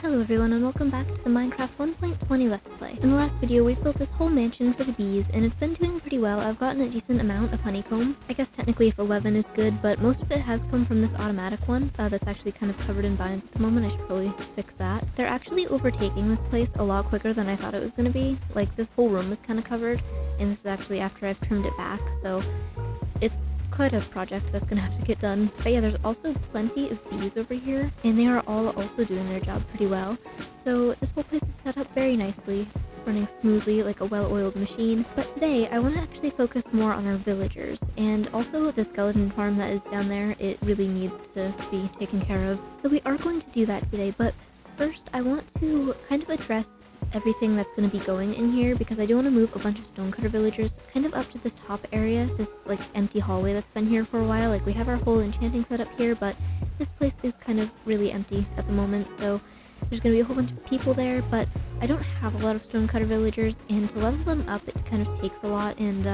Hello everyone and welcome back to the Minecraft 1.20 Let's Play. In the last video we built this whole mansion for the bees and it's been doing pretty well. I've gotten a decent amount of honeycomb. I guess technically if 11 is good, but most of it has come from this automatic one that's actually kind of covered in vines at the moment. I should probably fix that. They're actually overtaking this place a lot quicker than I thought it was going to be. Like this whole room is kind of covered and this is actually after I've trimmed it back, so it's quite a project that's gonna have to get done. But yeah, there's also plenty of bees over here and they are all also doing their job pretty well. So this whole place is set up very nicely, running smoothly like a well-oiled machine. But today I want to actually focus more on our villagers and also the skeleton farm that is down there. It really needs to be taken care of. So we are going to do that today, but first I want to kind of address everything that's going to be going in here because I do want to move a bunch of stonecutter villagers kind of up to this top area, this like empty hallway that's been here for a while. Like we have our whole enchanting setup here, but this place is kind of really empty at the moment, so there's going to be a whole bunch of people there, but I don't have a lot of stonecutter villagers, and to level them up it kind of takes a lot, and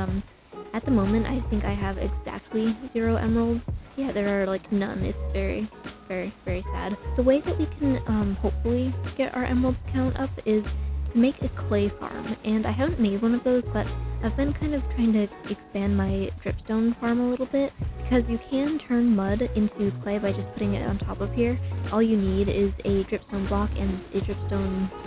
at the moment I think I have exactly 0 emeralds. Yeah, there are like none. It's very, very, very sad. The way that we can hopefully get our emeralds count up is to make a clay farm, and I haven't made one of those, but I've been kind of trying to expand my dripstone farm a little bit because you can turn mud into clay by just putting it on top of here. All you need is a dripstone block and a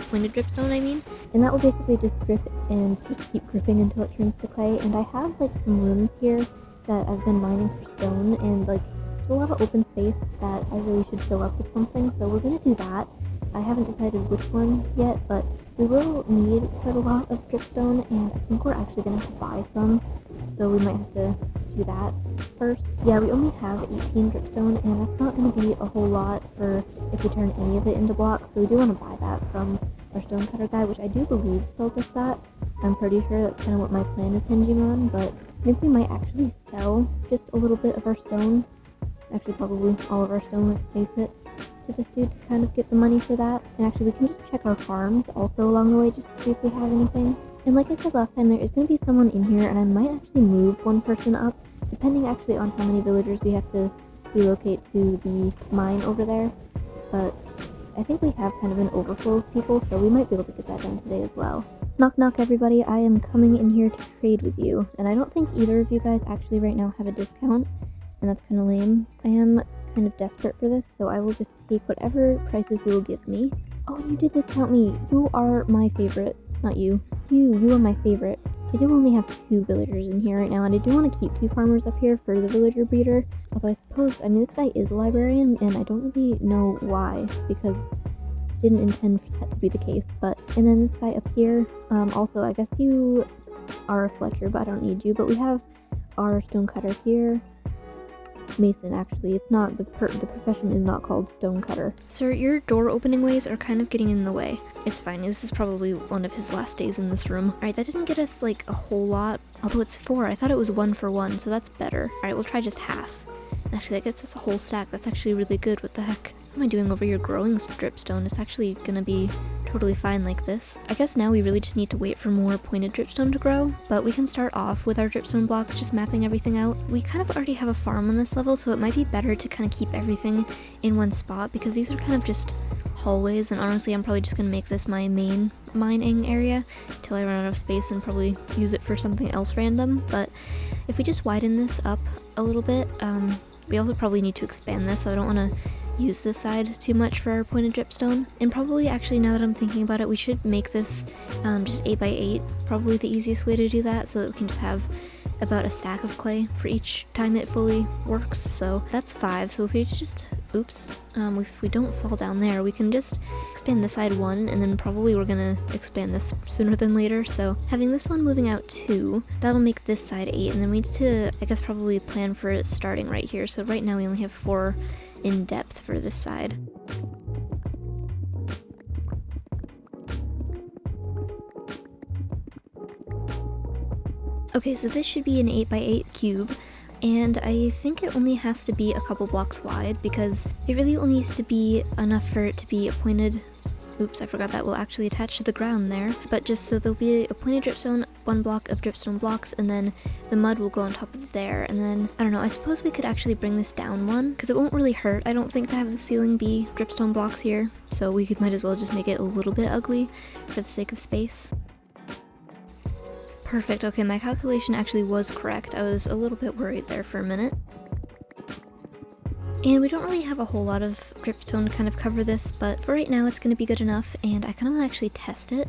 pointed dripstone, and that will basically just drip and just keep dripping until it turns to clay. And I have like some rooms here that I've been mining for stone, and like there's a lot of open space that I really should fill up with something, so we're gonna do that. I haven't decided which one yet, but we will need quite a lot of dripstone, and I think we're actually gonna have to buy some, so we might have to do that first. Yeah, we only have 18 dripstone, and that's not gonna be a whole lot for if we turn any of it into blocks, so we do want to buy that from our stonecutter guy, which I do believe sells us that. I'm pretty sure that's kind of what my plan is hinging on, but I think we might actually sell just a little bit of our stone, actually probably all of our stone, let's face it, to this dude to kind of get the money for that. And actually we can just check our farms also along the way just to see if we have anything. And like I said last time, there is going to be someone in here, and I might actually move one person up, depending actually on how many villagers we have to relocate to the mine over there. But I think we have kind of an overflow of people, so we might be able to get that done today as well. Knock knock everybody, I am coming in here to trade with you, and I don't think either of you guys actually right now have a discount, and that's kind of lame. I am kind of desperate for this, so I will just take whatever prices you will give me. Oh, you did discount me. You are my favorite. Not you. You are my favorite. I do only have 2 villagers in here right now, and I do want to keep 2 farmers up here for the villager breeder. Although I suppose, this guy is a librarian, and I don't really know why, because I didn't intend for that to be the case. But, and then this guy up here, also, I guess you are a Fletcher, but I don't need you. But we have our stonecutter here. Mason, actually. It's not, the profession is not called stonecutter. Sir, your door opening ways are kind of getting in the way. It's fine, this is probably one of his last days in this room. Alright, that didn't get us like a whole lot, although it's 4. I thought it was 1 for 1, so that's better. Alright, we'll try just half. Actually, that gets us a whole stack. That's actually really good. What the heck? What am I doing over your growing dripstone? It's actually gonna be totally fine like this. I guess now we really just need to wait for more pointed dripstone to grow, but we can start off with our dripstone blocks, just mapping everything out. We kind of already have a farm on this level, so it might be better to kind of keep everything in one spot, because these are kind of just hallways, and honestly I'm probably just gonna make this my main mining area until I run out of space and probably use it for something else random. But if we just widen this up a little bit, we also probably need to expand this, so I don't want to use this side too much for our pointed dripstone. And probably, actually, now that I'm thinking about it, we should make this just 8 by 8, probably the easiest way to do that, so that we can just have about a stack of clay for each time it fully works. So that's 5, so if we just, oops, if we don't fall down there, we can just expand this side 1, and then probably we're gonna expand this sooner than later. So having this one moving out 2, that'll make this side 8, and then we need to, I guess, probably plan for it starting right here. So right now we only have 4 in depth for this side. Okay, so this should be an 8 by 8 cube, and I think it only has to be a couple blocks wide because it really only needs to be enough for it to be a pointed, oops, I forgot that will actually attach to the ground there, but just so there'll be a pointed dripstone one block of dripstone blocks, and then the mud will go on top of there. And then, I don't know, I suppose we could actually bring this down one, because it won't really hurt, I don't think, to have the ceiling be dripstone blocks here. So we might as well just make it a little bit ugly for the sake of space. Perfect, okay, my calculation actually was correct. I was a little bit worried there for a minute. And we don't really have a whole lot of dripstone to kind of cover this, but for right now it's going to be good enough, and I kind of want to actually test it.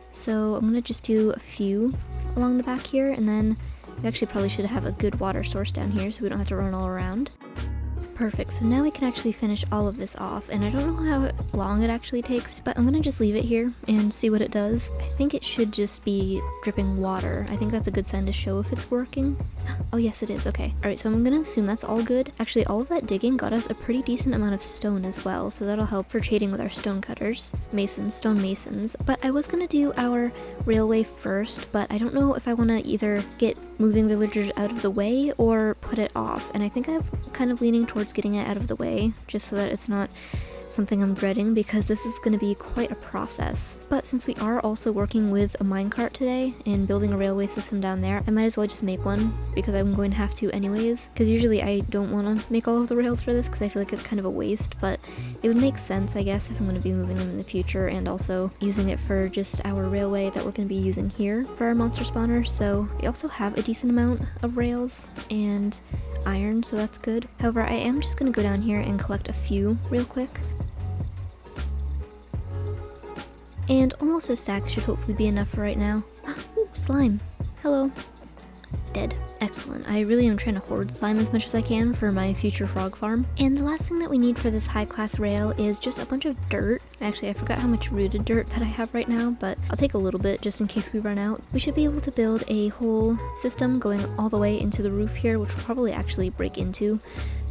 So I'm going to just do a few along the back here, and then we actually probably should have a good water source down here so we don't have to run all around. Perfect, so now we can actually finish all of this off, and I don't know how long it actually takes, but I'm gonna just leave it here and see what it does. I think it should just be dripping water. I think that's a good sign to show if it's working. Oh yes, it is, okay. Alright, so I'm gonna assume that's all good. Actually, all of that digging got us a pretty decent amount of stone as well, so that'll help for trading with our stone cutters. Stone masons. But I was gonna do our railway first, but I don't know if I wanna either get moving villagers out of the way or put it off, and I think I'm kind of leaning towards getting it out of the way just so that it's not something I'm dreading, because this is going to be quite a process. But since we are also working with a minecart today and building a railway system down there, I might as well just make one, because I'm going to have to anyways, because usually I don't want to make all of the rails for this because I feel like it's kind of a waste, but it would make sense, I guess, if I'm going to be moving them in the future and also using it for just our railway that we're going to be using here for our monster spawner. So we also have a decent amount of rails and iron, so that's good. However, I am just going to go down here and collect a few real quick. And almost a stack should hopefully be enough for right now. Ooh, slime. Hello. Dead. Excellent. I really am trying to hoard slime as much as I can for my future frog farm. And the last thing that we need for this high class rail is just a bunch of dirt. Actually, I forgot how much rooted dirt that I have right now, but I'll take a little bit just in case we run out. We should be able to build a whole system going all the way into the roof here, which we'll probably actually break into,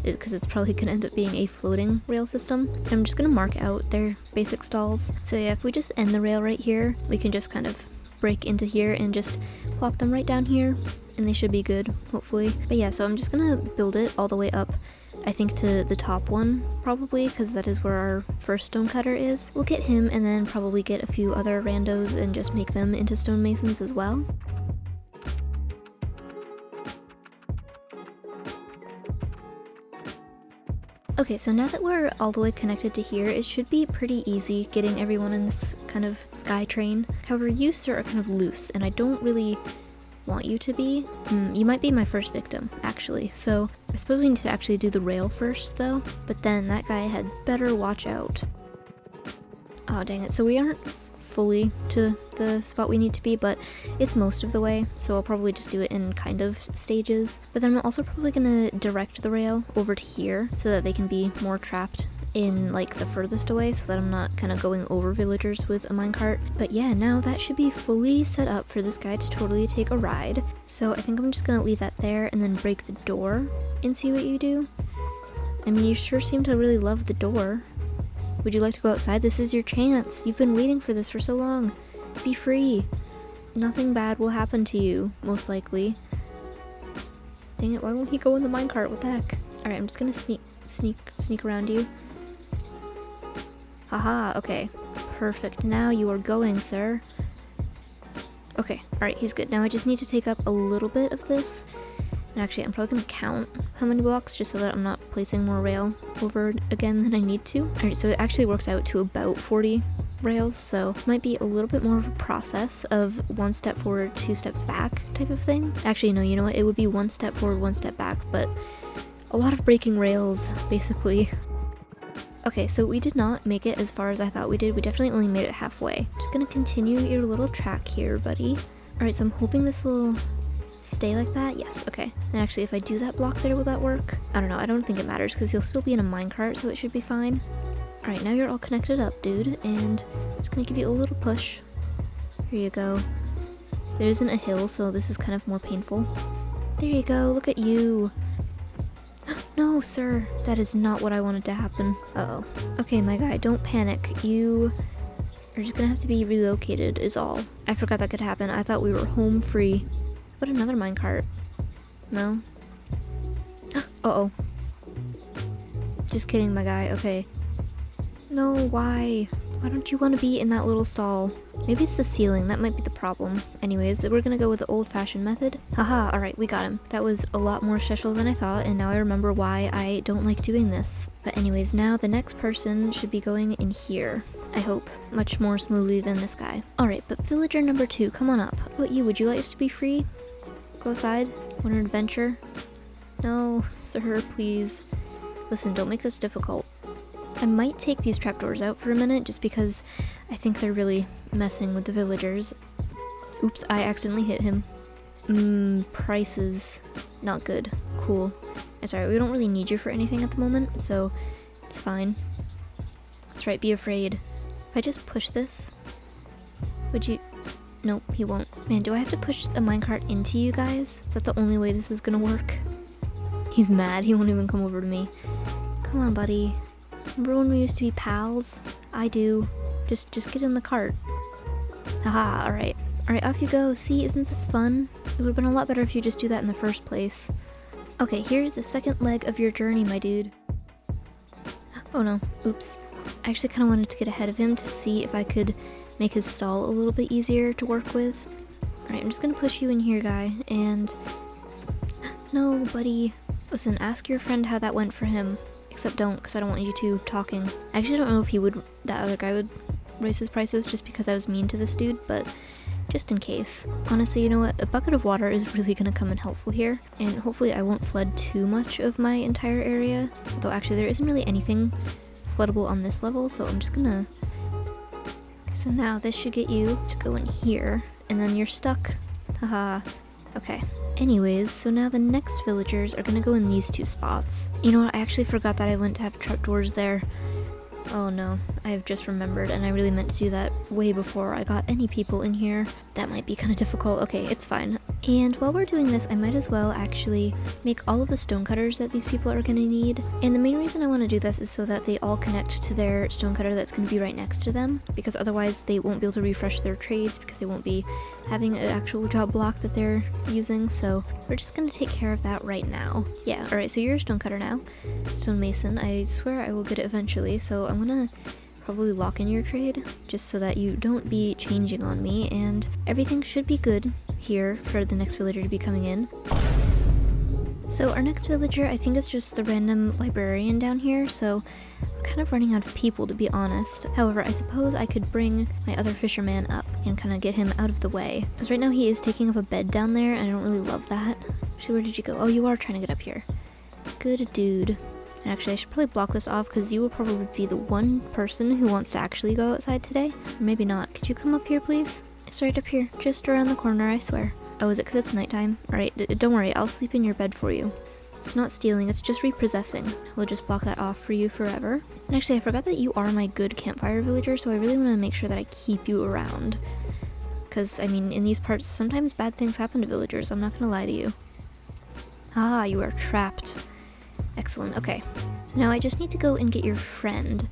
because it's probably going to end up being a floating rail system. And I'm just going to mark out their basic stalls. So yeah, if we just end the rail right here, we can just kind of break into here and just plop them right down here, and they should be good, hopefully. But yeah, so I'm just going to build it all the way up, I think to the top one, probably, because that is where our first stone cutter is. We'll get him and then probably get a few other randos and just make them into stone masons as well. Okay, so now that we're all the way connected to here, it should be pretty easy getting everyone in this kind of sky train. However, you, sir, are kind of loose, and I don't really want you to be. You might be my first victim, actually. So I suppose we need to actually do the rail first, though. But then that guy had better watch out. Oh, dang it. So we aren't fully to the spot we need to be, but it's most of the way, so I'll probably just do it in kind of stages. But then I'm also probably gonna direct the rail over to here so that they can be more trapped in like the furthest away, so that I'm not kind of going over villagers with a minecart. But yeah, now that should be fully set up for this guy to totally take a ride. So I think I'm just gonna leave that there and then break the door and see what you do. I mean, you sure seem to really love the door. Would you like to go outside? This is your chance. You've been waiting for this for so long. Be free. Nothing bad will happen to you, most likely. Dang it, why won't he go in the minecart? What the heck? Alright, I'm just gonna sneak around you. Haha, okay. Perfect. Now you are going, sir. Okay, alright, he's good. Now I just need to take up a little bit of this. And actually, I'm probably gonna count how many blocks just so that I'm not placing more rail over again than I need to. Alright, so it actually works out to about 40 rails, so it might be a little bit more of a process of 1 step forward, 2 steps back type of thing. Actually, no, you know what? It would be 1 step forward, 1 step back, but a lot of breaking rails, basically. Okay, so we did not make it as far as I thought we did. We definitely only made it halfway. Just gonna continue your little track here, buddy. Alright, so I'm hoping this will stay like that. Yes, okay. And actually, if I do that block there, will that work? I don't know. I don't think it matters because you'll still be in a minecart, so it should be fine. Alright, now you're all connected up, dude, and I'm just gonna give you a little push. Here you go. There isn't a hill, so this is kind of more painful. There you go. Look at you. No, sir. That is not what I wanted to happen. Uh-oh. Okay, my guy, don't panic. You are just gonna have to be relocated is all. I forgot that could happen. I thought we were home free. What, another minecart? No? Uh-oh. Just kidding, my guy. Okay. No, why? Why don't you want to be in that little stall? Maybe it's the ceiling, that might be the problem. Anyways, we're gonna go with the old-fashioned method. Haha, alright, we got him. That was a lot more special than I thought, and now I remember why I don't like doing this. But anyways, now the next person should be going in here. I hope. Much more smoothly than this guy. Alright, but villager number 2, come on up. How about you? Would you like to be free? Go aside? Want an adventure? No, sir, please. Listen, don't make this difficult. I might take these trapdoors out for a minute just because I think they're really messing with the villagers. Oops, I accidentally hit him. Prices. Not good. Cool. It's alright, we don't really need you for anything at the moment, so it's fine. That's right, be afraid. If I just push this, would you... Nope, he won't. Man, do I have to push a minecart into you guys? Is that the only way this is gonna work? He's mad, he won't even come over to me. Come on, buddy. Remember when we used to be pals? I do. Just get in the cart. Haha, alright. Alright, off you go. See, isn't this fun? It would have been a lot better if you just do that in the first place. Okay, here's the second leg of your journey, my dude. Oh no, oops. I actually kind of wanted to get ahead of him to see if I could make his stall a little bit easier to work with. Alright, I'm just gonna push you in here, guy, and... No, buddy. Listen, ask your friend how that went for him. Except don't, because I don't want you two talking. I actually don't know if that other guy would raise his prices just because I was mean to this dude, but just in case. Honestly, you know what? A bucket of water is really gonna come in helpful here, and hopefully I won't flood too much of my entire area. Though actually there isn't really anything floodable on this level, so I'm just gonna... So now this should get you to go in here, and then you're stuck. Haha. Okay. Anyways, so now the next villagers are gonna go in these 2 spots. You know what, I actually forgot that I went to have trapdoors there. Oh no, I have just remembered, and I really meant to do that way before I got any people in here. That might be kind of difficult. Okay, it's fine. And while we're doing this, I might as well actually make all of the stonecutters that these people are gonna need. And the main reason I want to do this is so that they all connect to their stonecutter that's gonna be right next to them, because otherwise they won't be able to refresh their trades because they won't be having an actual job block that they're using. So we're just gonna take care of that right now. Yeah, alright, so you're a stonecutter now. Stonemason, I swear I will get it eventually, so I'm gonna probably lock in your trade just so that you don't be changing on me, and everything should be good here for the next villager to be coming in. So our next villager, I think, is just the random librarian down here, so I'm kind of running out of people, to be honest. However, I suppose I could bring my other fisherman up and kind of get him out of the way, because right now he is taking up a bed down there and I don't really love that. Actually, where did you go? Oh, you are trying to get up here. Good dude. And actually, I should probably block this off because you will probably be the one person who wants to actually go outside today. Or maybe not. Could you come up here, please? It's right up here. Just around the corner, I swear. Oh, is it because it's nighttime? Alright, don't worry. I'll sleep in your bed for you. It's not stealing, it's just repossessing. We'll just block that off for you forever. And actually, I forgot that you are my good campfire villager, so I really want to make sure that I keep you around. Because, I mean, in these parts, sometimes bad things happen to villagers. I'm not going to lie to you. Ah, you are trapped. Excellent, okay. So now I just need to go and get your friend,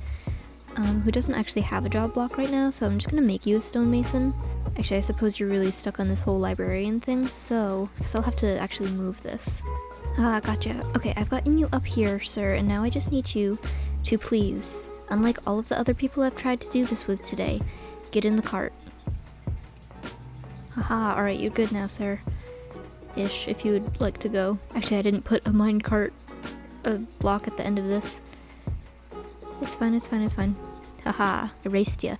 who doesn't actually have a job block right now, so I'm just gonna make you a stonemason. Actually, I suppose you're really stuck on this whole librarian thing, so I guess I'll have to actually move this. Ah, gotcha. Okay, I've gotten you up here, sir, and now I just need you to please, unlike all of the other people I've tried to do this with today, get in the cart. Haha, alright, you're good now, sir. Ish, if you would like to go. Actually, I didn't put a minecart block at the end of this. It's fine, it's fine, it's fine. Haha, erased ya.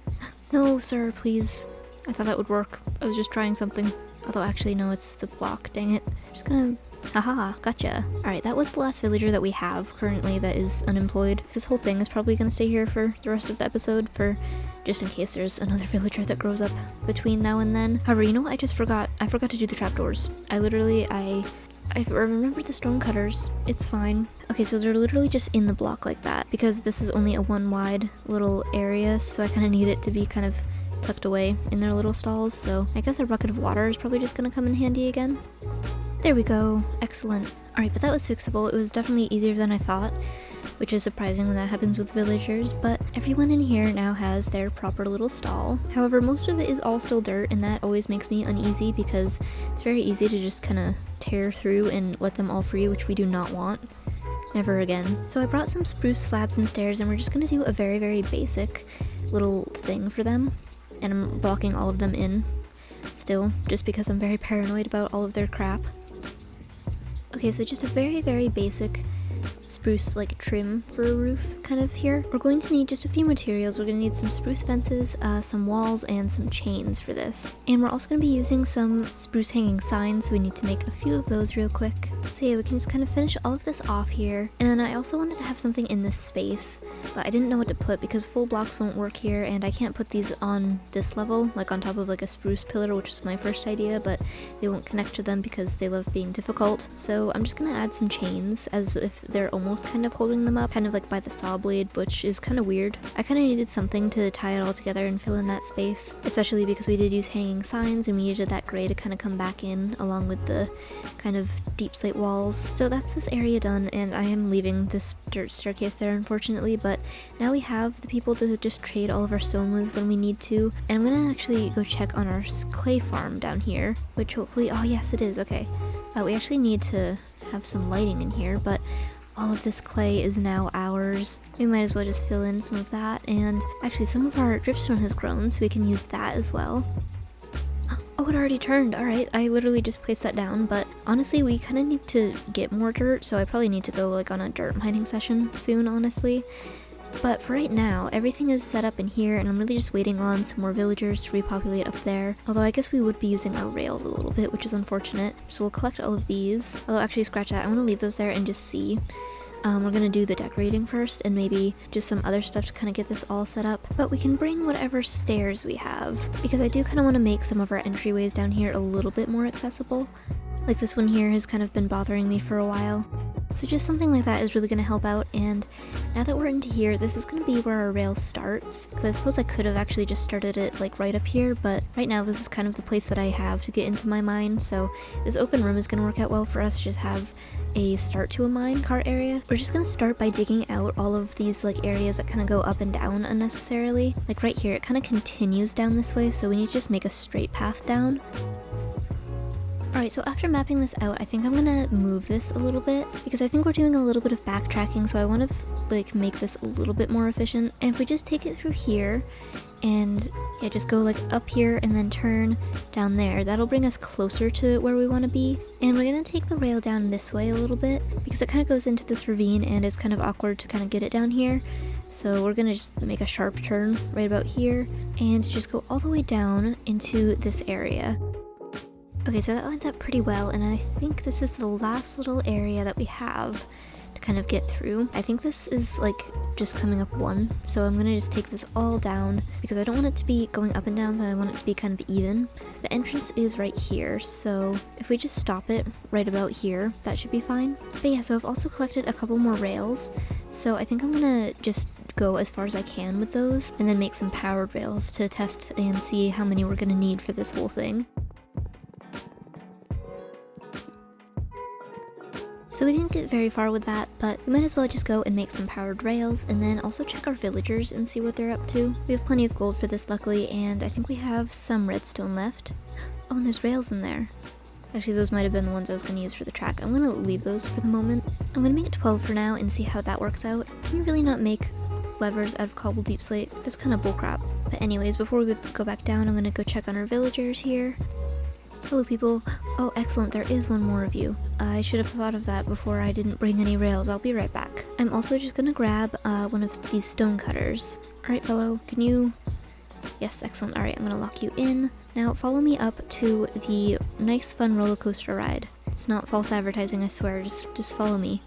No, sir, please. I thought that would work. I was just trying something. Although, actually, no, it's the block, dang it. Just gonna... Haha, gotcha. Alright, that was the last villager that we have currently that is unemployed. This whole thing is probably gonna stay here for the rest of the episode, for just in case there's another villager that grows up between now and then. However, you know what? I forgot to do the trapdoors. I remember the stone cutters. It's fine. Okay, so they're literally just in the block like that, because this is only a 1 wide little area, so I kind of need it to be kind of tucked away in their little stalls, so I guess a bucket of water is probably just gonna come in handy again. There we go. Excellent. Alright, but that was fixable. It was definitely easier than I thought, which is surprising when that happens with villagers, but everyone in here now has their proper little stall. However, most of it is all still dirt, and that always makes me uneasy because it's very easy to just kind of tear through and let them all free, which we do not want. Never again. So I brought some spruce slabs and stairs, and we're just gonna do a very, very basic little thing for them, and I'm blocking all of them in still, just because I'm very paranoid about all of their crap. Okay, so just a very, very basic spruce like trim for a roof kind of here. We're going to need just a few materials. We're going to need some spruce fences, some walls, and some chains for this. And we're also going to be using some spruce hanging signs, so we need to make a few of those real quick. So yeah, we can just kind of finish all of this off here. And then I also wanted to have something in this space, but I didn't know what to put because full blocks won't work here, and I can't put these on this level, like on top of like a spruce pillar, which was my first idea, but they won't connect to them because they love being difficult. So I'm just going to add some chains as if they're almost kind of holding them up, kind of like by the saw blade, which is kind of weird. I kind of needed something to tie it all together and fill in that space, especially because we did use hanging signs and we needed that gray to kind of come back in along with the kind of deep slate walls. So that's this area done, and I am leaving this dirt staircase there unfortunately, but now we have the people to just trade all of our stone with when we need to. And I'm gonna actually go check on our clay farm down here, which hopefully, oh yes it is, okay. We actually need to have some lighting in here, but all of this clay is now ours. We might as well just fill in some of that, and actually some of our dripstone has grown, so we can use that as well. Oh, it already turned. Alright, I literally just placed that down, but honestly we kind of need to get more dirt, so I probably need to go like on a dirt mining session soon, honestly. But for right now, everything is set up in here, and I'm really just waiting on some more villagers to repopulate up there. Although I guess we would be using our rails a little bit, which is unfortunate. So we'll collect all of these. Although actually scratch that, I want to leave those there and just see. We're gonna do the decorating first, and maybe just some other stuff to kind of get this all set up. But we can bring whatever stairs we have, because I do kind of want to make some of our entryways down here a little bit more accessible. Like this one here has kind of been bothering me for a while. So just something like that is really going to help out, and now that we're into here, this is going to be where our rail starts, because I suppose I could have actually just started it like right up here, but right now this is kind of the place that I have to get into my mine, so this open room is going to work out well for us to just have a start to a mine cart area. We're just going to start by digging out all of these like areas that kind of go up and down unnecessarily. Like right here, it kind of continues down this way, so we need to just make a straight path down. Alright, so after mapping this out, I think I'm gonna move this a little bit, because I think we're doing a little bit of backtracking, so I want to like make this a little bit more efficient. And if we just take it through here, and yeah, just go like up here and then turn down there, that'll bring us closer to where we want to be. And we're gonna take the rail down this way a little bit, because it kind of goes into this ravine and it's kind of awkward to kind of get it down here. So we're gonna just make a sharp turn right about here, and just go all the way down into this area. Okay, so that lines up pretty well, and I think this is the last little area that we have to kind of get through. I think this is like just coming up one, so I'm gonna just take this all down because I don't want it to be going up and down, so I want it to be kind of even. The entrance is right here, so if we just stop it right about here, that should be fine. But yeah, so I've also collected a couple more rails, so I think I'm gonna just go as far as I can with those, and then make some powered rails to test and see how many we're gonna need for this whole thing. So we didn't get very far with that, but we might as well just go and make some powered rails, and then also check our villagers and see what they're up to. We have plenty of gold for this luckily, and I think we have some redstone left. Oh, and there's rails in there. Actually, those might have been the ones I was going to use for the track. I'm going to leave those for the moment. I'm going to make it 12 for now and see how that works out. Can you really not make levers out of cobbled deep slate? That's kind of bullcrap. But anyways, before we go back down, I'm going to go check on our villagers here. Hello people. Oh excellent, there is one more of you. I should have thought of that before I didn't bring any rails. I'll be right back. I'm also just gonna grab one of these stone cutters. Alright fellow, can you... Yes, excellent. Alright, I'm gonna lock you in. Now follow me up to the nice fun roller coaster ride. It's not false advertising, I swear, just follow me.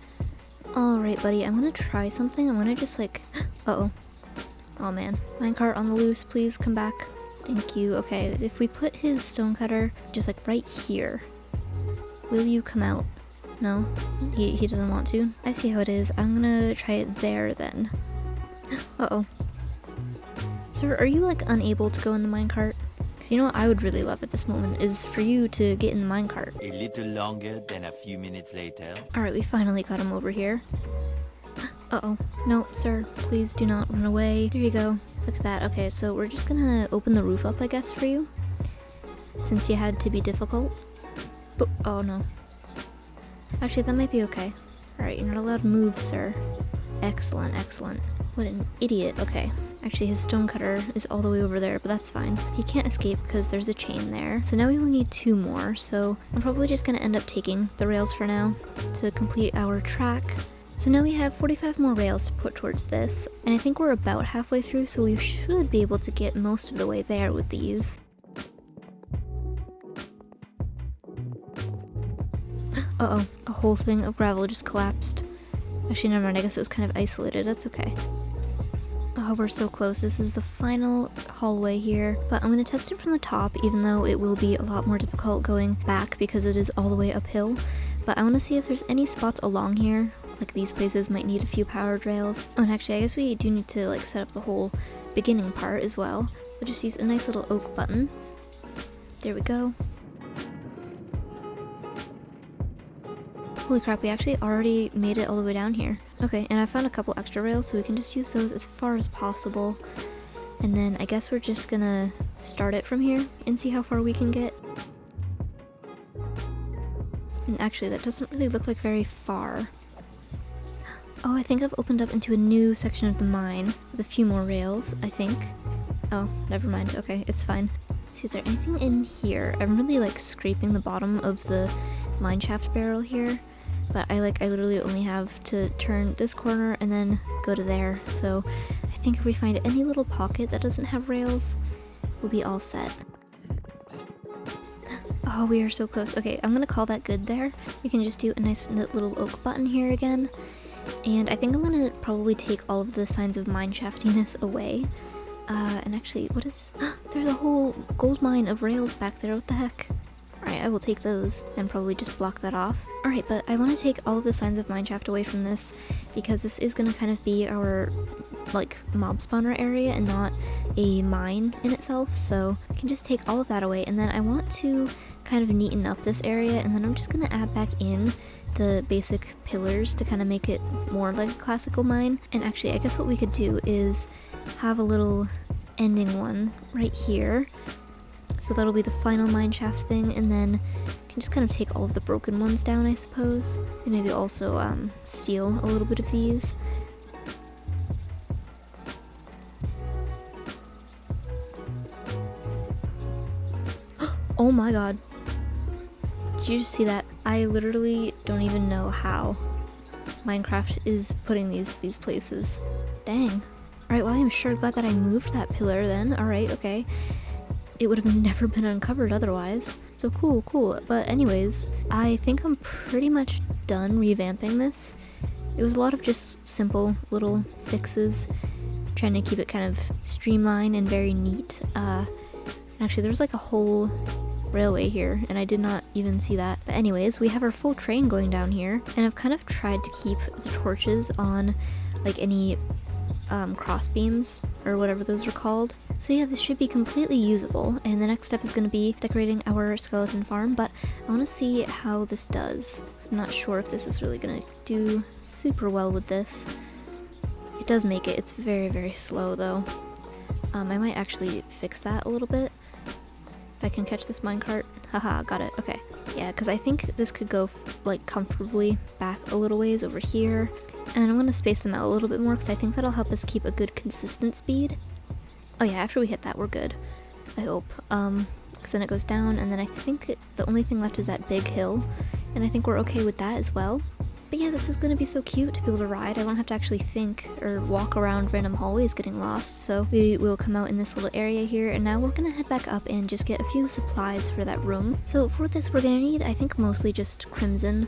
Alright buddy, I'm gonna try something. I'm gonna just like... Uh-oh. Oh man. Minecart on the loose, please come back. Thank you. Okay, if we put his stonecutter just like right here, will you come out? No? He doesn't want to? I see how it is. I'm gonna try it there then. Uh-oh. Sir, are you like unable to go in the minecart? Because you know what I would really love at this moment is for you to get in the minecart. A little longer than a few minutes later. Alright, we finally got him over here. Uh-oh. No, sir, please do not run away. There you go. Look at that. Okay, so we're just gonna open the roof up, I guess, for you. Since you had to be difficult. But, oh no. Actually, that might be okay. Alright, you're not allowed to move, sir. Excellent, excellent. What an idiot. Okay. Actually, his stonecutter is all the way over there, but that's fine. He can't escape because there's a chain there. So now we only need 2 more, so I'm probably just gonna end up taking the rails for now to complete our track. So now we have 45 more rails to put towards this, and I think we're about halfway through, so we should be able to get most of the way there with these. Uh-oh, a whole thing of gravel just collapsed. Actually, never mind, I guess it was kind of isolated, that's okay. Oh, we're so close. This is the final hallway here, but I'm going to test it from the top, even though it will be a lot more difficult going back because it is all the way uphill. But I want to see if there's any spots along here, like these places might need a few powered rails. Oh, and actually, I guess we do need to like set up the whole beginning part as well. We'll just use a nice little oak button. There we go. Holy crap, we actually already made it all the way down here. Okay, and I found a couple extra rails, so we can just use those as far as possible. And then I guess we're just gonna start it from here and see how far we can get. And actually, that doesn't really look like very far. Oh, I think I've opened up into a new section of the mine with a few more rails, I think. Oh, never mind. Okay, it's fine. Let's see, is there anything in here? I'm really like scraping the bottom of the mineshaft barrel here. But I literally only have to turn this corner and then go to there. So I think if we find any little pocket that doesn't have rails, we'll be all set. Oh, we are so close. Okay, I'm gonna call that good there. We can just do a nice little oak button here again. And I think I'm gonna probably take all of the signs of mineshaftiness away. And actually, what is... There's a whole gold mine of rails back there. What the heck? Alright, I will take those and probably just block that off. Alright, but I want to take all of the signs of mineshaft away from this because this is going to kind of be our, like, mob spawner area and not a mine in itself. So I can just take all of that away, and then I want to kind of neaten up this area, and then I'm just going to add back in the basic pillars to kind of make it more like a classical mine. And actually, I guess what we could do is have a little ending one right here. So that'll be the final mineshaft thing, and then you can just kind of take all of the broken ones down, I suppose. And maybe also steal a little bit of these. Oh my god. Did you just see that? I literally don't even know how Minecraft is putting these places. Dang. Alright, well, I'm sure glad that I moved that pillar then. Alright, okay. It would have never been uncovered otherwise. So cool. But anyways, I think I'm pretty much done revamping this. It was a lot of just simple little fixes, trying to keep it kind of streamlined and very neat. Actually, there was like a whole railway here, and I did not even see that. But anyways, we have our full train going down here, and I've kind of tried to keep the torches on like any cross beams or whatever those are called. So yeah, this should be completely usable, and the next step is going to be decorating our skeleton farm, but I want to see how this does. So I'm not sure if this is really going to do super well with this. It does make it. It's very slow though. I might actually fix that a little bit. If I can catch this minecart. Haha, got it. Okay. Yeah, because I think this could go like comfortably back a little ways over here. And I'm going to space them out a little bit more because I think that'll help us keep a good consistent speed. Oh yeah, after we hit that, we're good. I hope. Because then it goes down, and then I think the only thing left is that big hill. And I think we're okay with that as well. But yeah, this is going to be so cute to be able to ride. I won't have to actually think or walk around random hallways getting lost. So we will come out in this little area here, and now we're going to head back up and just get a few supplies for that room. So for this, we're going to need, I think, mostly just crimson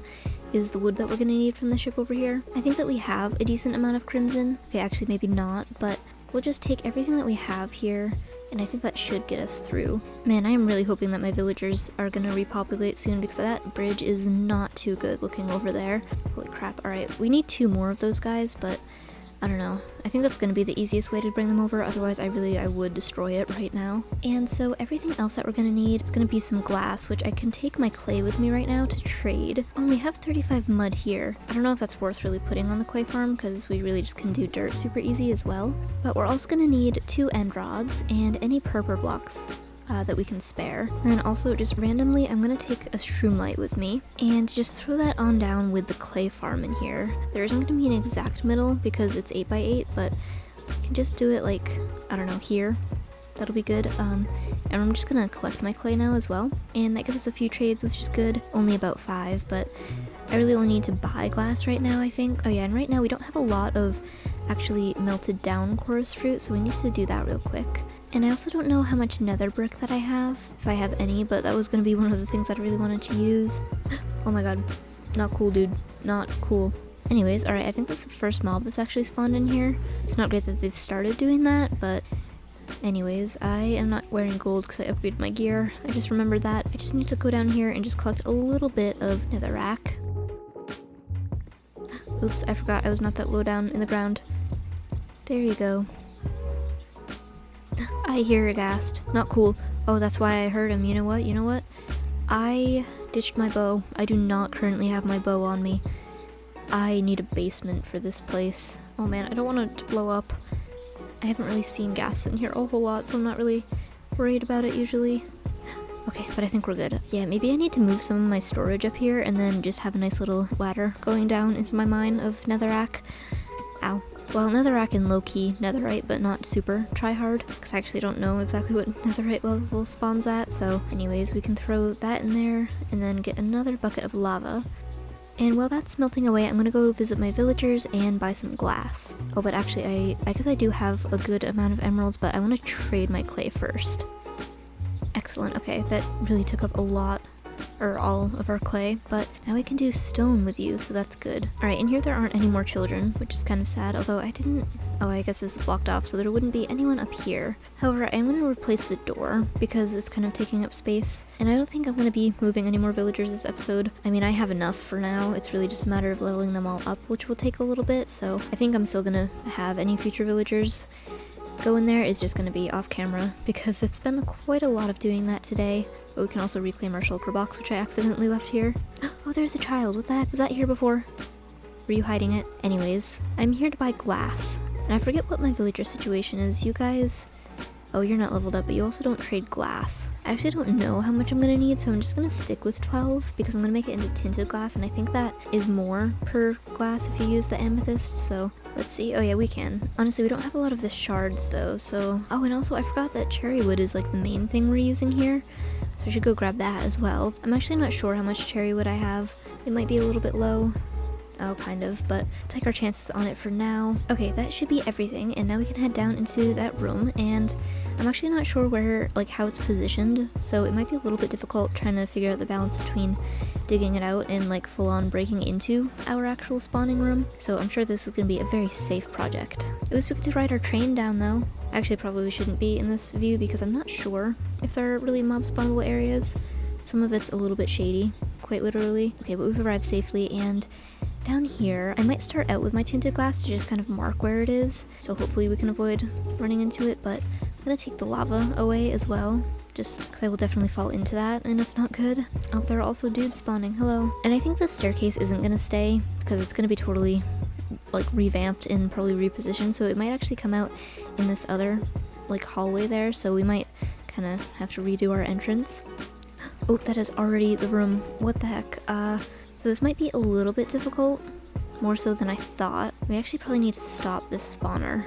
is the wood that we're going to need from the ship over here. I think that we have a decent amount of crimson. Okay, actually maybe not, but we'll just take everything that we have here, and I think that should get us through. Man, I am really hoping that my villagers are gonna repopulate soon because that bridge is not too good looking over there. Holy crap. Alright, we need 2 more of those guys, but I don't know. I think that's gonna be the easiest way to bring them over, otherwise I would destroy it right now. And so everything else that we're gonna need is gonna be some glass, which I can take my clay with me right now to trade. Oh, we have 35 mud here. I don't know if that's worth really putting on the clay farm, because we really just can do dirt super easy as well. But we're also gonna need 2 end rods and any purple blocks that we can spare. And then also just randomly, I'm gonna take a shroomlight with me and just throw that on down with the clay farm in here. There isn't gonna be an exact middle because it's 8x8, but You can just do it like, I don't know, here. That'll be good. And I'm just gonna collect my clay now as well. And that gives us a few trades, which is good. Only about 5, but I really only need to buy glass right now, I think. Oh yeah, and right now we don't have a lot of actually melted down chorus fruit, so we need to do that real quick. And I also don't know how much nether brick that I have, if I have any, but that was gonna be one of the things I really wanted to use. Oh my god. Not cool, dude. Not cool. Anyways, alright, I think that's the first mob that's actually spawned in here. It's not great that they've started doing that, but anyways, I am not wearing gold because I upgraded my gear. I just remembered that. I just need to go down here and just collect a little bit of netherrack. Oops, I forgot I was not that low down in the ground. There you go. I hear a ghast. Not cool. Oh, that's why I heard him. You know what? You know what? I ditched my bow. I do not currently have my bow on me. I need a basement for this place. Oh man, I don't want it to blow up. I haven't really seen gas in here a whole lot, so I'm not really worried about it usually. Okay, but I think we're good. Yeah, maybe I need to move some of my storage up here and then just have a nice little ladder going down into my mine of netherrack. Ow. Well, netherrack and low-key netherite, but not super try-hard, because I actually don't know exactly what netherite level spawns at, so anyways, we can throw that in there and then get another bucket of lava. And while that's melting away, I'm gonna go visit my villagers and buy some glass. Oh, but actually, I guess I do have a good amount of emeralds, but I want to trade my clay first. Excellent, okay, that really took up a lot, or all of our clay, but now we can do stone with you, so that's good. Alright, in here there aren't any more children, which is kind of sad, although I didn't... Oh, I guess this is blocked off, so there wouldn't be anyone up here. However, I'm going to replace the door, because it's kind of taking up space, and I don't think I'm going to be moving any more villagers this episode. I mean, I have enough for now, it's really just a matter of leveling them all up, which will take a little bit, so I think I'm still going to have any future villagers go in there. Is just going to be off camera, because it's been quite a lot of doing that today. But we can also reclaim our shulker box, which I accidentally left here. Oh, there's a child. What the heck? Was that here before? Were you hiding it? Anyways, I'm here to buy glass. And I forget what my villager situation is. You guys... Oh, you're not leveled up, but you also don't trade glass. I actually don't know how much I'm gonna need, so I'm just gonna stick with 12 because I'm gonna make it into tinted glass, and I think that is more per glass if you use the amethyst, so let's see. Oh yeah, we can. Honestly, we don't have a lot of the shards though, so... Oh, and also I forgot that cherry wood is like the main thing we're using here, so I should go grab that as well. I'm actually not sure how much cherry wood I have. It might be a little bit low. Oh, kind of, but take our chances on it for now. Okay, that should be everything, and now we can head down into that room, and I'm actually not sure where, like, how it's positioned, so it might be a little bit difficult trying to figure out the balance between digging it out and, like, full-on breaking into our actual spawning room, so I'm sure this is gonna be a very safe project. At least we get to ride our train down, though. Actually, probably shouldn't be in this view because I'm not sure if there are really mob spawnable areas. Some of it's a little bit shady, quite literally. Okay, but we've arrived safely, and down here, I might start out with my tinted glass to just kind of mark where it is, so hopefully we can avoid running into it, but I'm gonna take the lava away as well, just because I will definitely fall into that, and it's not good. Oh, there are also dudes spawning. Hello. And I think the staircase isn't gonna stay, because it's gonna be totally, like, revamped and probably repositioned, so it might actually come out in this other, like, hallway there, so we might kind of have to redo our entrance. Oh, that is already the room. What the heck? So this might be a little bit difficult, more so than I thought. We actually probably need to stop this spawner.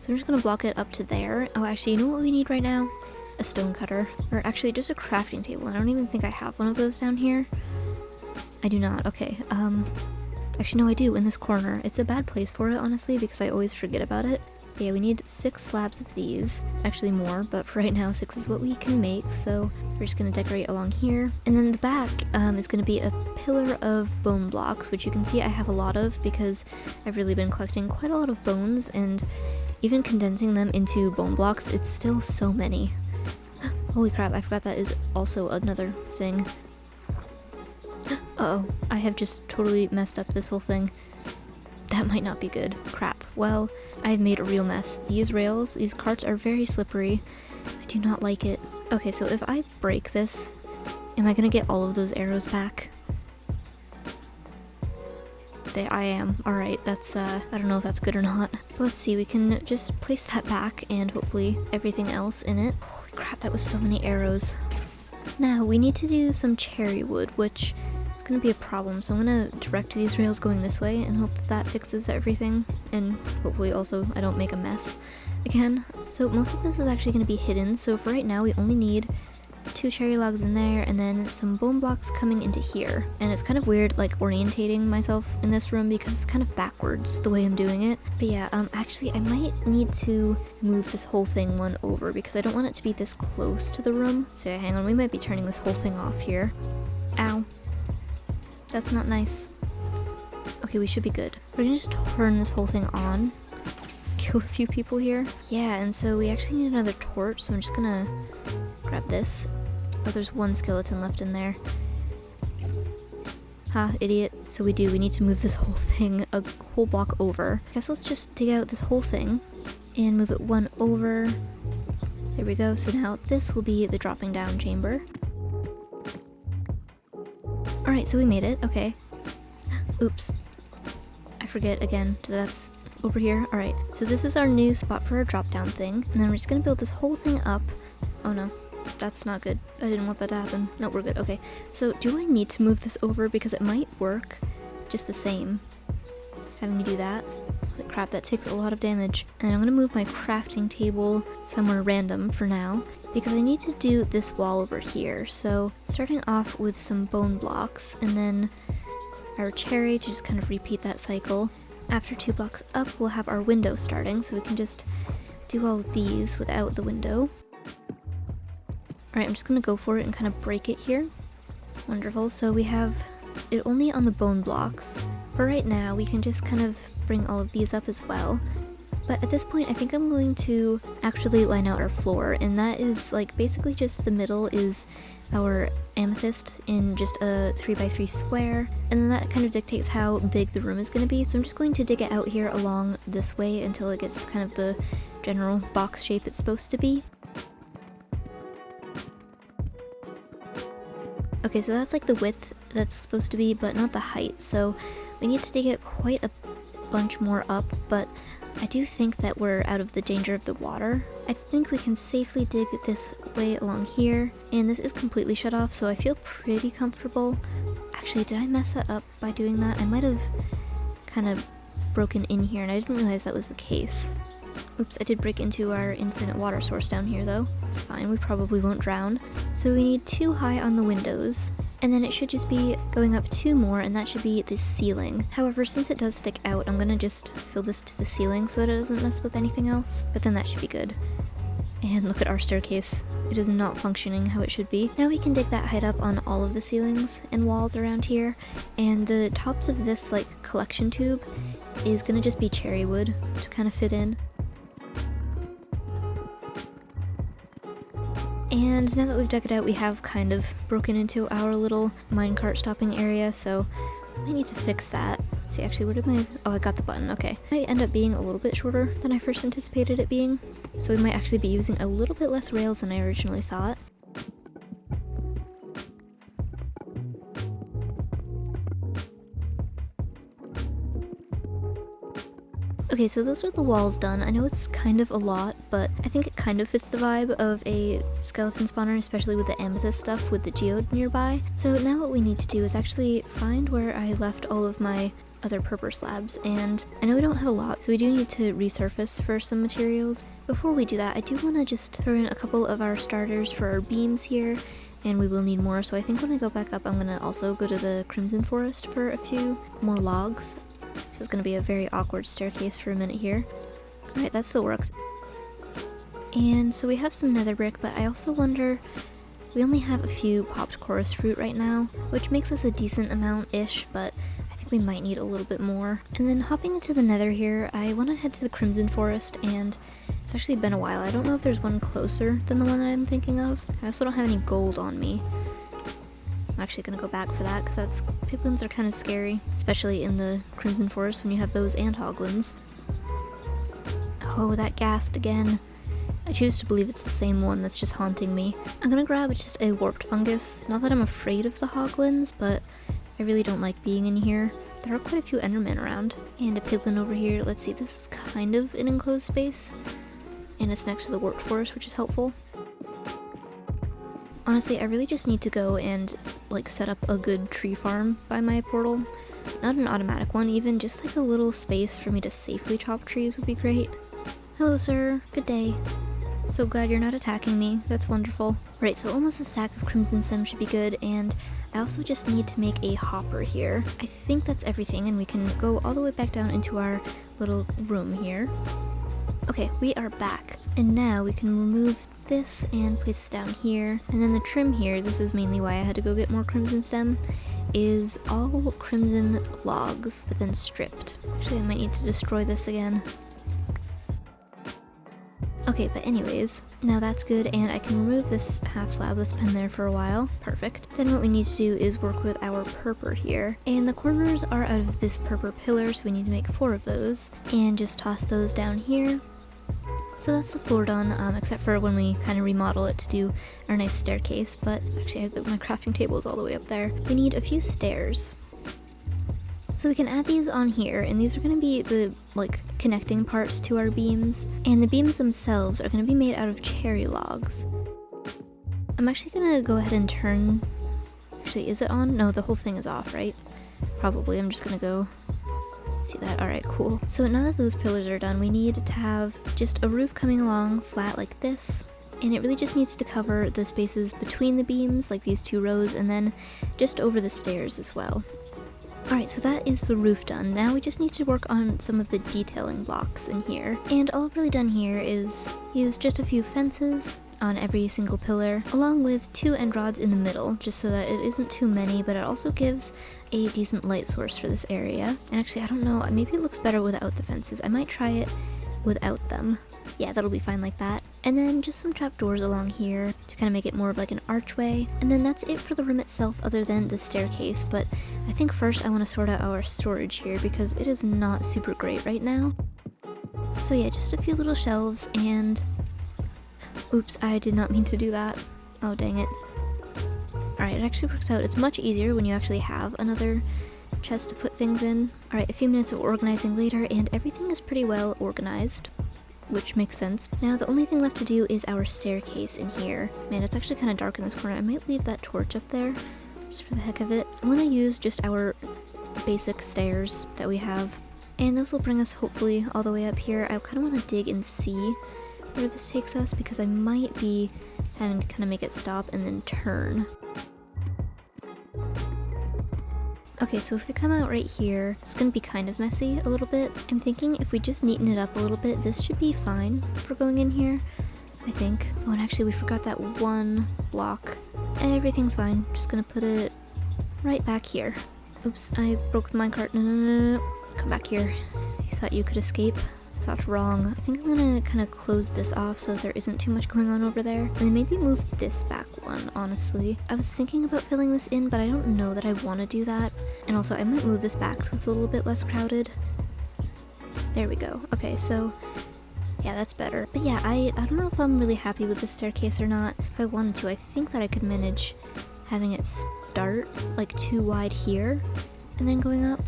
So I'm just gonna block it up to there. Oh, actually, you know what we need right now? A stone cutter. Or actually, just a crafting table. I don't even think I have one of those down here. I do not. Okay, actually, no, I do, in this corner. It's a bad place for it, honestly, because I always forget about it. But yeah, we need 6 slabs of these. Actually more, but for right now 6 is what we can make, so we're just gonna decorate along here. And then the back is gonna be a pillar of bone blocks, which you can see I have a lot of because I've really been collecting quite a lot of bones, and even condensing them into bone blocks, it's still so many. Holy crap, I forgot that is also another thing. Uh-oh, I have just totally messed up this whole thing. That might not be good. Crap. Well, I've made a real mess. These rails, these carts are very slippery. I do not like it. Okay, so if I break this, am I gonna get all of those arrows back? I am. Alright, that's, I don't know if that's good or not. But let's see, we can just place that back and hopefully everything else in it. Holy crap, that was so many arrows. Now, we need to do some cherry wood, which is gonna be a problem, so I'm gonna direct these rails going this way and hope that that fixes everything, and hopefully also I don't make a mess again. So most of this is actually gonna be hidden, so for right now we only need 2 cherry logs in there and then some bone blocks coming into here. And it's kind of weird like orientating myself in this room because it's kind of backwards the way I'm doing it. But yeah, actually I might need to move this whole thing one over because I don't want it to be this close to the room. So yeah, hang on, we might be turning this whole thing off here. Ow. That's not nice. Okay, we should be good. We're gonna just turn this whole thing on. Kill a few people here. Yeah, and so we actually need another torch, so I'm just gonna grab this. Oh, there's one skeleton left in there. Ha, idiot. So we need to move this whole thing a whole block over. I guess let's just dig out this whole thing and move it one over. There we go. So now this will be the dropping down chamber. Alright, so we made it. Okay. Oops. I forget again. That's over here. Alright, so this is our new spot for our drop down thing. And then we're just gonna build this whole thing up. Oh no. That's not good. I didn't want that to happen. No, we're good. Okay. So do I need to move this over? Because it might work just the same. Having to do that. Holy crap, that takes a lot of damage. And I'm going to move my crafting table somewhere random for now. Because I need to do this wall over here. So starting off with some bone blocks. And then our cherry to just kind of repeat that cycle. After 2 blocks up, we'll have our window starting. So we can just do all of these without the window. Alright, I'm just gonna go for it and kind of break it here. Wonderful, so we have it only on the bone blocks. For right now, we can just kind of bring all of these up as well. But at this point, I think I'm going to actually line out our floor, and that is like basically just the middle is our amethyst in just a 3x3 square, and then that kind of dictates how big the room is going to be. So I'm just going to dig it out here along this way until it gets kind of the general box shape it's supposed to be. Okay, so that's like the width that's supposed to be, but not the height. So we need to dig it quite a bunch more up, but I do think that we're out of the danger of the water. I think we can safely dig this way along here, and this is completely shut off, so I feel pretty comfortable. Actually, did I mess that up by doing that? I might have kind of broken in here, and I didn't realize that was the case. Oops, I did break into our infinite water source down here though. It's fine, we probably won't drown. So we need 2 high on the windows, and then it should just be going up 2 more, and that should be the ceiling. However, since it does stick out, I'm gonna just fill this to the ceiling so that it doesn't mess with anything else, but then that should be good. And look at our staircase. It is not functioning how it should be. Now we can dig that height up on all of the ceilings and walls around here, and the tops of this like collection tube is gonna just be cherry wood to kind of fit in. And now that we've dug it out, we have kind of broken into our little minecart stopping area, so I might need to fix that. See, actually, where did my... Oh, I got the button, okay. It might end up being a little bit shorter than I first anticipated it being, so we might actually be using a little bit less rails than I originally thought. Okay, so those are the walls done. I know it's kind of a lot, but I think it kind of fits the vibe of a skeleton spawner, especially with the amethyst stuff with the geode nearby. So now what we need to do is actually find where I left all of my other purple slabs, and I know we don't have a lot, so we do need to resurface for some materials. Before we do that, I do want to just throw in a couple of our starters for our beams here, and we will need more, so I think when I go back up, I'm going to also go to the Crimson Forest for a few more logs. This is going to be a very awkward staircase for a minute here. Alright, that still works. And so we have some nether brick, but I also wonder... We only have a few popped chorus fruit right now, which makes us a decent amount-ish, but I think we might need a little bit more. And then hopping into the nether here, I want to head to the Crimson Forest, and it's actually been a while. I don't know if there's one closer than the one that I'm thinking of. I also don't have any gold on me. I'm actually gonna go back for that, because piglins are kind of scary, especially in the Crimson Forest when you have those and hoglins. Oh, that ghast again. I choose to believe it's the same one that's just haunting me. I'm gonna grab just a warped fungus. Not that I'm afraid of the hoglins, but I really don't like being in here. There are quite a few endermen around. And a piglin over here. Let's see, this is kind of an enclosed space. And it's next to the warped forest, which is helpful. Honestly, I really just need to go and like set up a good tree farm by my portal. Not an automatic one even, just like a little space for me to safely chop trees would be great. Hello sir, good day. So glad you're not attacking me, that's wonderful. Right, so almost a stack of crimson stem should be good, and I also just need to make a hopper here. I think that's everything, and we can go all the way back down into our little room here. Okay, we are back, and now we can remove this and place it down here. And then the trim here, this is mainly why I had to go get more crimson stem, is all crimson logs, but then stripped. Actually, I might need to destroy this again. Okay, but anyways, now that's good, and I can remove this half slab that's been there for a while. Perfect. Then what we need to do is work with our purpur here. And the corners are out of this purpur pillar, so we need to make 4 of those. And just toss those down here. So that's the floor done, except for when we kind of remodel it to do our nice staircase. But actually, my crafting table is all the way up there. We need a few stairs. So we can add these on here, and these are going to be the like connecting parts to our beams, and the beams themselves are going to be made out of cherry logs. I'm actually going to go ahead and turn, actually is it on? No, the whole thing is off, right? Probably. I'm just going to go see that. Alright, cool. So now that those pillars are done, we need to have just a roof coming along flat like this, and it really just needs to cover the spaces between the beams, like these 2 rows, and then just over the stairs as well. Alright, so that is the roof done. Now we just need to work on some of the detailing blocks in here. And all I've really done here is use just a few fences on every single pillar, along with 2 end rods in the middle, just so that it isn't too many, but it also gives a decent light source for this area. And actually, I don't know, maybe it looks better without the fences. I might try it without them. Yeah, that'll be fine like that. And then just some trapdoors along here to kind of make it more of like an archway. And then that's it for the room itself other than the staircase. But I think first I want to sort out our storage here because it is not super great right now. So yeah, just a few little shelves and... Oops, I did not mean to do that. Oh, dang it. Alright, it actually works out. It's much easier when you actually have another chest to put things in. Alright, a few minutes of organizing later and everything is pretty well organized, which makes sense. Now the only thing left to do is our staircase in here. Man, it's actually kind of dark in this corner. I might leave that torch up there, just for the heck of it. I'm gonna use just our basic stairs that we have, and those will bring us hopefully all the way up here. I kind of want to dig and see where this takes us, because I might be having to kind of make it stop and then turn. Okay, so if we come out right here, it's gonna be kind of messy a little bit. I'm thinking if we just neaten it up a little bit, this should be fine for going in here, I think. Oh, and actually we forgot that one block. Everything's fine. Just gonna put it right back here. Oops, I broke the minecart. No. Come back here. You thought you could escape? Thought wrong. I think I'm gonna kind of close this off so that there isn't too much going on over there. And then maybe move this back one, honestly. I was thinking about filling this in, but I don't know that I want to do that. And also, I might move this back so it's a little bit less crowded. There we go. Okay, so yeah, that's better. But yeah, I don't know if I'm really happy with this staircase or not. If I wanted to, I think that I could manage having it start like too wide here and then going up.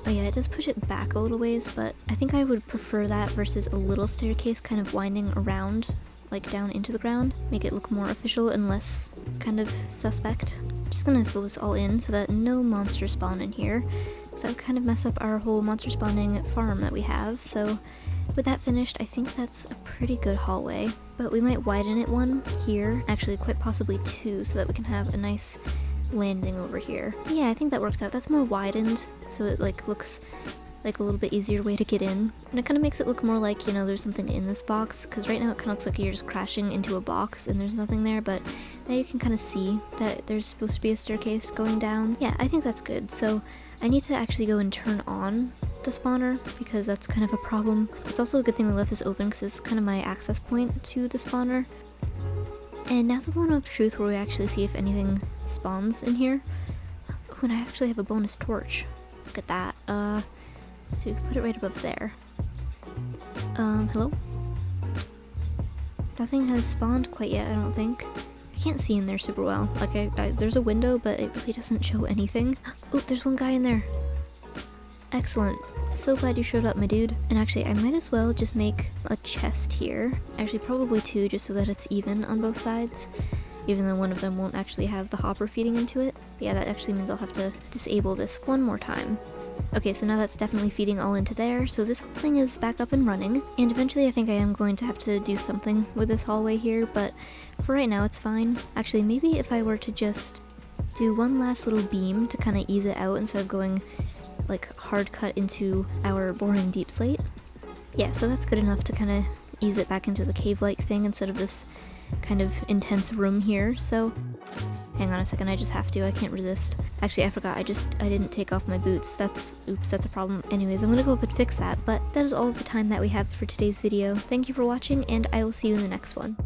Oh yeah, it does push it back a little ways, but I think I would prefer that versus a little staircase kind of winding around, like down into the ground. Make it look more official and less kind of suspect. Just gonna fill this all in so that no monsters spawn in here, because that would kind of mess up our whole monster spawning farm that we have. So with that finished, I think that's a pretty good hallway, but we might widen it one here, actually quite possibly 2, so that we can have a nice landing over here. But yeah, I think that works out. That's more widened, so it like looks like a little bit easier way to get in, and it kind of makes it look more like, you know, there's something in this box, because right now it kind of looks like you're just crashing into a box and there's nothing there, but now you can kind of see that there's supposed to be a staircase going down. Yeah, I think that's good. So I need to actually go and turn on the spawner, because that's kind of a problem. It's also a good thing we left this open, because it's kind of my access point to the spawner. And now the moment of truth where we actually see if anything spawns in here. Oh, and I actually have a bonus torch. Look at that. So we can put it right above there. Hello? Nothing has spawned quite yet, I don't think. I can't see in there super well. Like, there's a window, but it really doesn't show anything. Oh, there's one guy in there. Excellent. So glad you showed up, my dude. And actually, I might as well just make a chest here. Actually, probably 2, just so that it's even on both sides. even though one of them won't actually have the hopper feeding into it. But yeah, that actually means I'll have to disable this one more time. Okay, so now that's definitely feeding all into there, so this whole thing is back up and running, and eventually I think I am going to have to do something with this hallway here, but for right now it's fine. Actually, maybe if I were to just do one last little beam to kind of ease it out instead of going like hard cut into our boring deep slate. Yeah, so that's good enough to kind of ease it back into the cave-like thing instead of this kind of intense room here, so hang on a second, I just have to, I can't resist. Actually, I forgot, I didn't take off my boots. Oops, that's a problem. Anyways, I'm gonna go up and fix that, but that is all of the time that we have for today's video. Thank you for watching, and I will see you in the next one.